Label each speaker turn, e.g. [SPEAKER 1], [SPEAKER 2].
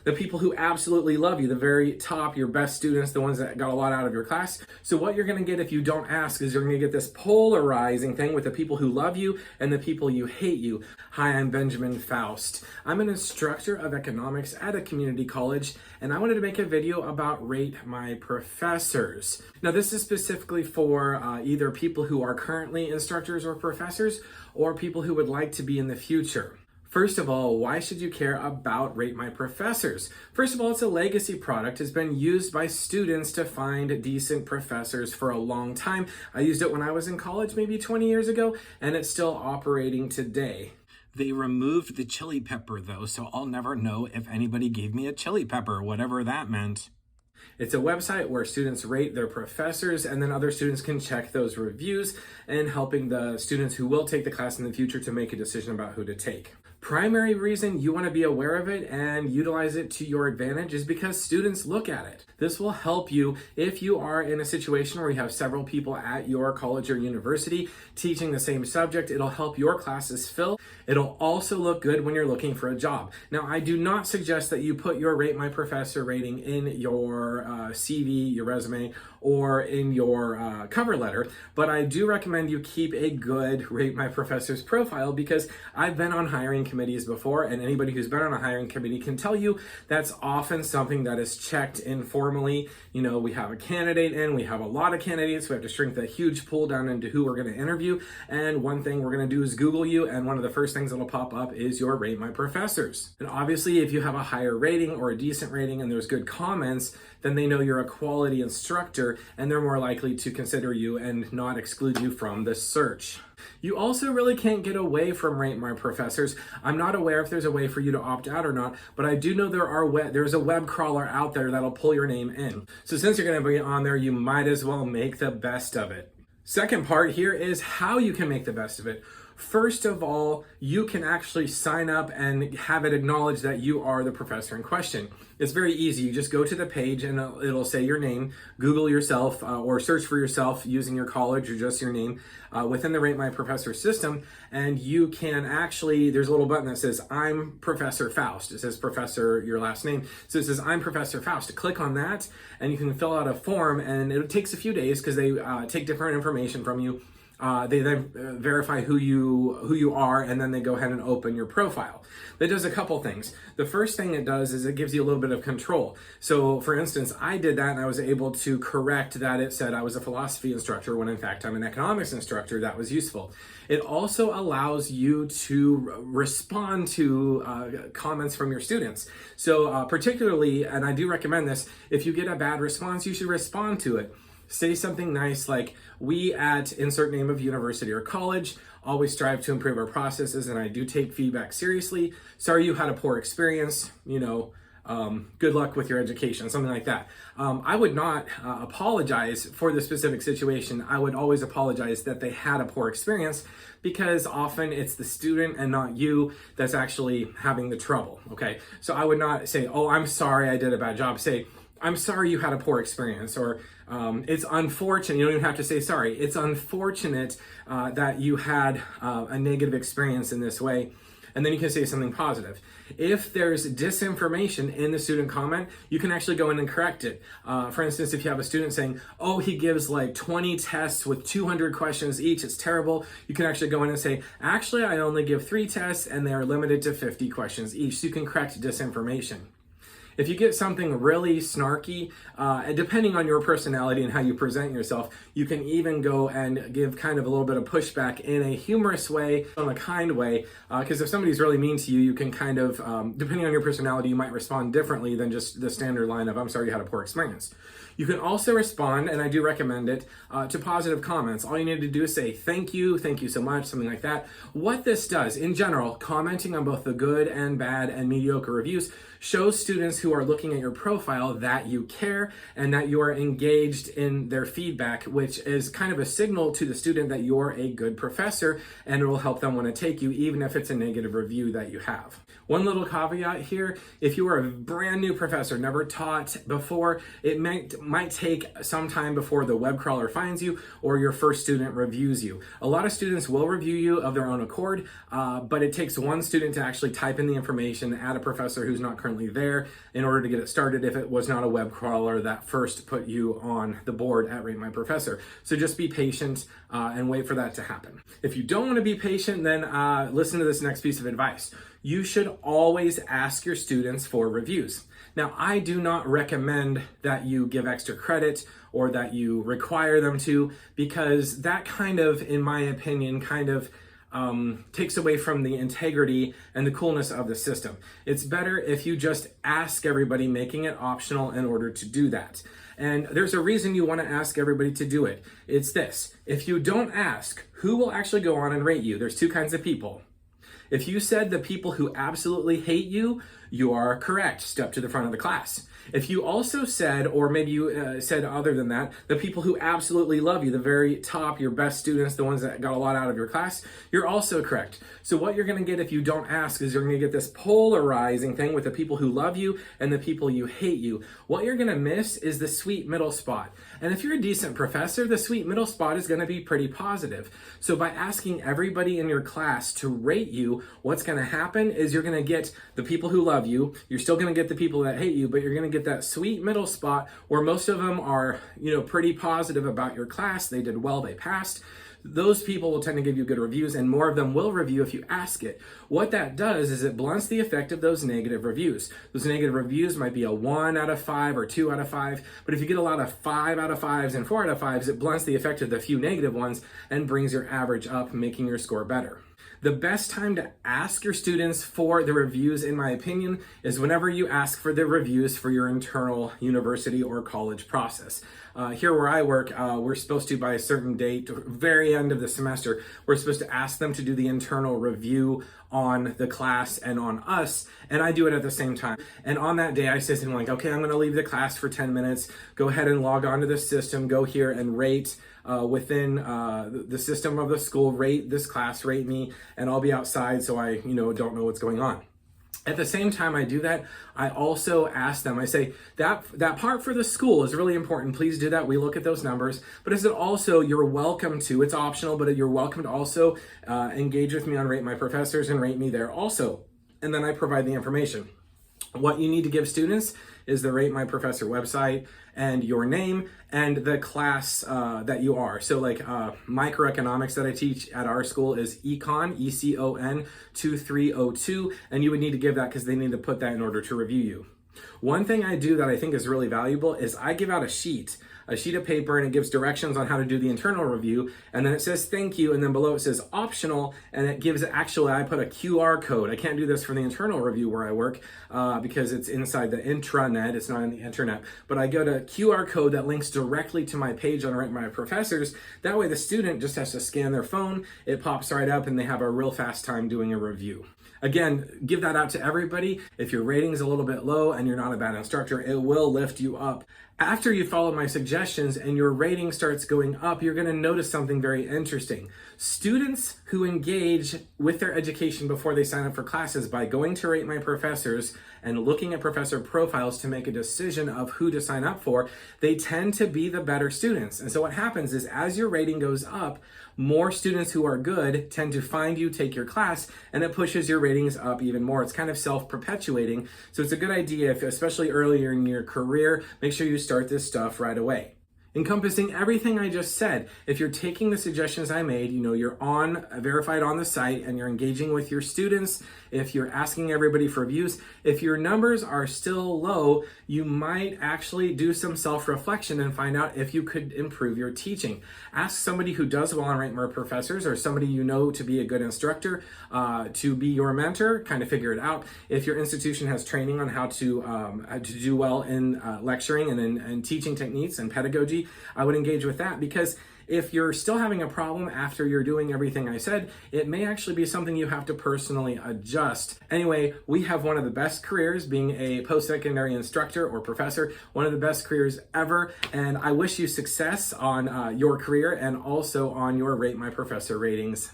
[SPEAKER 1] the people who absolutely love you, the very top, your best students, the ones that got a lot out of your class. So what you're gonna get if you don't ask is you're gonna get this polarizing thing with the people who love you and the people you hate you. Hi, I'm Benjamin Faust. I'm an instructor of economics at a community college, and I wanted to make a video about rate my professors. Now, this is specifically for either people who are currently instructors or professors, or people who would like to be in the future. First of all, why should you care about Rate My Professors? First of all, it's a legacy product. It's been used by students to find decent professors for a long time. I used it when I was in college, maybe 20 years ago, and it's still operating today. They removed the chili pepper though, so I'll never know if anybody gave me a chili pepper, whatever that meant. It's a website where students rate their professors, and then other students can check those reviews and helping the students who will take the class in the future to make a decision about who to take. Primary reason you want to be aware of it and utilize it to your advantage is because students look at it. This will help you if you are in a situation where you have several people at your college or university teaching the same subject. It'll help your classes fill. It'll also look good when you're looking for a job. Now, I do not suggest that you put your Rate My Professor rating in your CV, your resume, or in your cover letter, but I do recommend you keep a good Rate My Professor's profile because I've been on hiring committees before, and anybody who's been on a hiring committee can tell you that's often something that is checked informally. You know, we have a candidate in, we have a lot of candidates, we have to shrink the huge pool down into who we're going to interview, and one thing we're going to do is Google you, and one of the first things that'll pop up is your Rate My Professors. And obviously, if you have a higher rating or a decent rating and there's good comments, then they know you're a quality instructor and they're more likely to consider you and not exclude you from the search. You also really can't get away from Rate My Professors. I'm not aware if there's a way for you to opt out or not, but I do know there's a web crawler out there that'll pull your name in. So since you're going to be on there, you might as well make the best of it. Second part here is how you can make the best of it. First of all, you can actually sign up and have it acknowledge that you are the professor in question. It's very easy. You just go to the page and it'll say your name, Google yourself or search for yourself using your college or just your name within the Rate My Professor system. And you can actually, there's a little button that says, I'm Professor Faust. It says Professor, your last name. So it says, I'm Professor Faust. Click on that and you can fill out a form, and it takes a few days because they take different information from you. They then verify who you are, and then they go ahead and open your profile. That does a couple things. The first thing it does is it gives you a little bit of control. So for instance, I did that and I was able to correct that it said I was a philosophy instructor when in fact I'm an economics instructor. That was useful. It also allows you to respond to comments from your students. So particularly, and I do recommend this, if you get a bad response, you should respond to it. Say something nice like, we at insert name of university or college always strive to improve our processes, and I do take feedback seriously. Sorry you had a poor experience, good luck with your education, something like that. I would not apologize for the specific situation. I would always apologize that they had a poor experience, because often it's the student and not you that's actually having the trouble, okay? So I would not say, oh, I'm sorry I did a bad job. Say, I'm sorry you had a poor experience, or it's unfortunate. You don't even have to say sorry. It's unfortunate that you had a negative experience in this way. And then you can say something positive. If there's disinformation in the student comment, you can actually go in and correct it. For instance, if you have a student saying, oh, he gives like 20 tests with 200 questions each, it's terrible, you can actually go in and say, actually, I only give 3 tests and they are limited to 50 questions each. So you can correct disinformation. If you get something really snarky, and depending on your personality and how you present yourself, you can even go and give kind of a little bit of pushback in a humorous way, in a kind way, because if somebody's really mean to you, you can kind of, depending on your personality, you might respond differently than just the standard line of, I'm sorry you had a poor experience. You can also respond, and I do recommend it, to positive comments. All you need to do is say, thank you so much, something like that. What this does, in general, commenting on both the good and bad and mediocre reviews shows students who are looking at your profile that you care and that you are engaged in their feedback, which is kind of a signal to the student that you're a good professor, and it will help them want to take you, even if it's a negative review that you have. One little caveat here, if you are a brand new professor, never taught before, it might take some time before the web crawler finds you or your first student reviews you. A lot of students will review you of their own accord, but it takes one student to actually type in the information, add a professor who's not currently there in order to get it started if it was not a web crawler that first put you on the board at Rate My Professor. So just be patient and wait for that to happen. If you don't want to be patient, then listen to this next piece of advice. You should always ask your students for reviews. Now, I do not recommend that you give extra credit or that you require them to, because that kind of, in my opinion, takes away from the integrity and the coolness of the system. It's better if you just ask everybody, making it optional in order to do that. And there's a reason you want to ask everybody to do it. It's this: if you don't ask, who will actually go on and rate you? There's two kinds of people. If you said the people who absolutely hate you, you are correct. Step to the front of the class. If you also said, or maybe you said other than that, the people who absolutely love you, the very top, your best students, the ones that got a lot out of your class, you're also correct. So what you're going to get if you don't ask is you're going to get this polarizing thing with the people who love you and the people you hate you. What you're going to miss is the sweet middle spot. And if you're a decent professor, the sweet middle spot is going to be pretty positive. So by asking everybody in your class to rate you, what's going to happen is you're going to get the people who love you. You're still going to get the people that hate you, but you're going to get that sweet middle spot where most of them are, pretty positive about your class. They did well, they passed. Those people will tend to give you good reviews, and more of them will review if you ask it. What that does is it blunts the effect of those negative reviews. Those negative reviews might be a 1 out of 5 or 2 out of 5, but if you get a lot of 5 out of 5s and 4 out of 5s, it blunts the effect of the few negative ones and brings your average up, making your score better. The best time to ask your students for the reviews, in my opinion, is whenever you ask for the reviews for your internal university or college process. Here where I work, we're supposed to, by a certain date, very end of the semester, we're supposed to ask them to do the internal review on the class and on us, and I do it at the same time. And on that day, I say something like, okay, I'm going to leave the class for 10 minutes, go ahead and log on to the system, go here and rate within the system of the school, rate this class, rate me, and I'll be outside so I don't know what's going on. At the same time I do that, I also ask them, I say, that part for the school is really important. Please do that. We look at those numbers. But is it also, you're welcome to, it's optional, but you're welcome to also engage with me on Rate My Professors and rate me there also. And then I provide the information. What you need to give students is the Rate My Professor website and your name and the class that you are. So like microeconomics that I teach at our school is Econ, ECON 2302, and you would need to give that because they need to put that in order to review you. One thing I do that I think is really valuable is I give out a sheet of paper, and it gives directions on how to do the internal review, and then it says thank you, and then below it says optional, and it gives, actually I put a QR code. I can't do this for the internal review where I work because it's inside the intranet, it's not in the internet, but I go to QR code that links directly to my page on Rate My Professors. That way the student just has to scan their phone, it pops right up, and they have a real fast time doing a review. Again, give that out to everybody. If your rating's a little bit low and you're not a bad instructor, it will lift you up. After you follow my suggestions and your rating starts going up, you're going to notice something very interesting. Students who engage with their education before they sign up for classes by going to Rate My Professors and looking at professor profiles to make a decision of who to sign up for, they tend to be the better students. And so what happens is as your rating goes up, more students who are good tend to find you, take your class, and it pushes your ratings up even more. It's kind of self-perpetuating. So it's a good idea, if, especially earlier in your career, make sure you start this stuff right away. Encompassing everything I just said, if you're taking the suggestions I made, you're verified on the site and you're engaging with your students, if you're asking everybody for reviews, if your numbers are still low, you might actually do some self-reflection and find out if you could improve your teaching. Ask somebody who does well on Rate My Professors, or somebody you know to be a good instructor, to be your mentor, kind of figure it out. If your institution has training on how to do well in lecturing and in teaching techniques and pedagogy, I would engage with that, because if you're still having a problem after you're doing everything I said, it may actually be something you have to personally adjust. Anyway, we have one of the best careers being a post-secondary instructor or professor, one of the best careers ever, and I wish you success on your career and also on your Rate My Professor ratings.